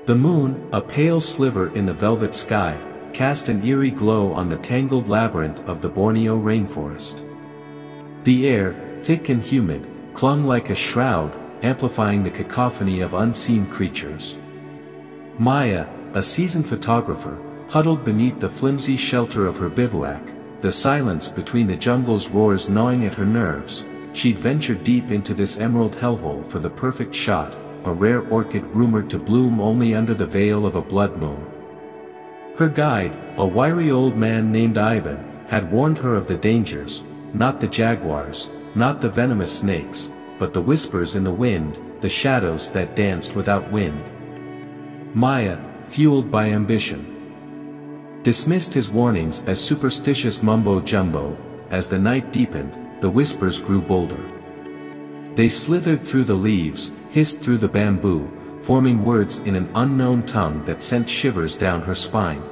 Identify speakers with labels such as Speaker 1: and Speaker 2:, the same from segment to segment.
Speaker 1: The moon, a pale sliver in the velvet sky, cast an eerie glow on the tangled labyrinth of the Borneo rainforest. The air, thick and humid, clung like a shroud, amplifying the cacophony of unseen creatures. Maya, a seasoned photographer, huddled beneath the flimsy shelter of her bivouac, the silence between the jungle's roars gnawing at her nerves. She'd ventured deep into this emerald hellhole for the perfect shot, a rare orchid rumored to bloom only under the veil of a blood moon. Her guide, a wiry old man named Ivan, had warned her of the dangers, not the jaguars, not the venomous snakes, but the whispers in the wind, the shadows that danced without wind. Maya, fueled by ambition, dismissed his warnings as superstitious mumbo-jumbo. As the night deepened, the whispers grew bolder. They slithered through the leaves, hissed through the bamboo, forming words in an unknown tongue that sent shivers down her spine.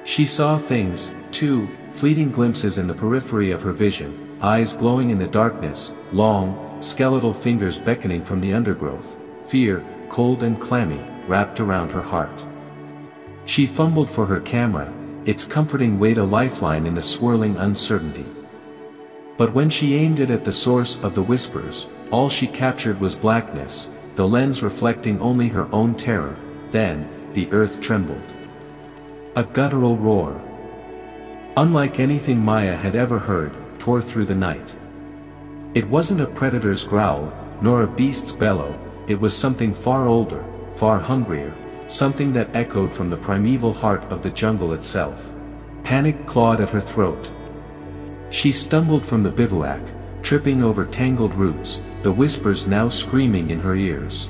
Speaker 1: She saw things, too, fleeting glimpses in the periphery of her vision, eyes glowing in the darkness, long, skeletal fingers beckoning from the undergrowth, fear, cold and clammy, wrapped around her heart. She fumbled for her camera, its comforting weight a lifeline in the swirling uncertainty. But when she aimed it at the source of the whispers, all she captured was blackness, the lens reflecting only her own terror. Then, the earth trembled. A guttural roar, unlike anything Maya had ever heard, tore through the night. It wasn't a predator's growl, nor a beast's bellow, it was something far older, far hungrier, something that echoed from the primeval heart of the jungle itself. Panic clawed at her throat. She stumbled from the bivouac, tripping over tangled roots, the whispers now screaming in her ears.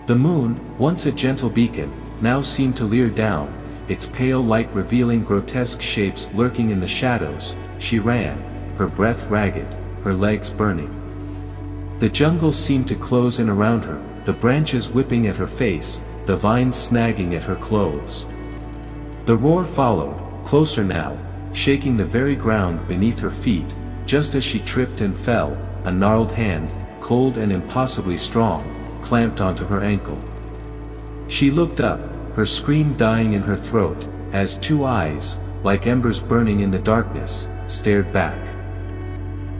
Speaker 1: The moon, once a gentle beacon, now seemed to leer down, its pale light revealing grotesque shapes lurking in the shadows. She ran, her breath ragged, her legs burning. The jungle seemed to close in around her, the branches whipping at her face, the vines snagging at her clothes. The roar followed, closer now, shaking the very ground beneath her feet. Just as she tripped and fell, a gnarled hand, cold and impossibly strong, clamped onto her ankle. She looked up, her scream dying in her throat, as two eyes, like embers burning in the darkness, stared back.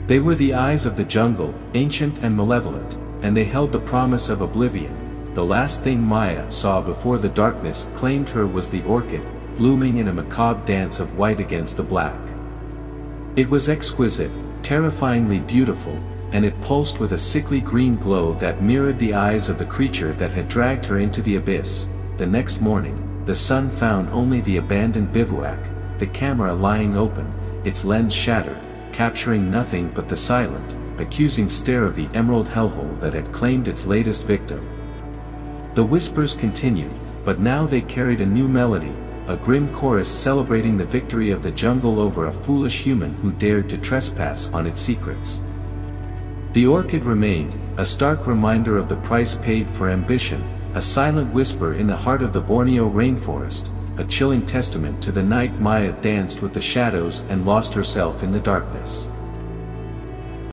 Speaker 1: They were the eyes of the jungle, ancient and malevolent, and they held the promise of oblivion. The last thing Maya saw before the darkness claimed her was the orchid, blooming in a macabre dance of white against the black. It was exquisite, terrifyingly beautiful, and it pulsed with a sickly green glow that mirrored the eyes of the creature that had dragged her into the abyss. The next morning, the sun found only the abandoned bivouac, the camera lying open, its lens shattered, capturing nothing but the silent, accusing stare of the emerald hellhole that had claimed its latest victim. The whispers continued, but now they carried a new melody, a grim chorus celebrating the victory of the jungle over a foolish human who dared to trespass on its secrets. The orchid remained, a stark reminder of the price paid for ambition, a silent whisper in the heart of the Borneo rainforest, a chilling testament to the night Maya danced with the shadows and lost herself in the darkness.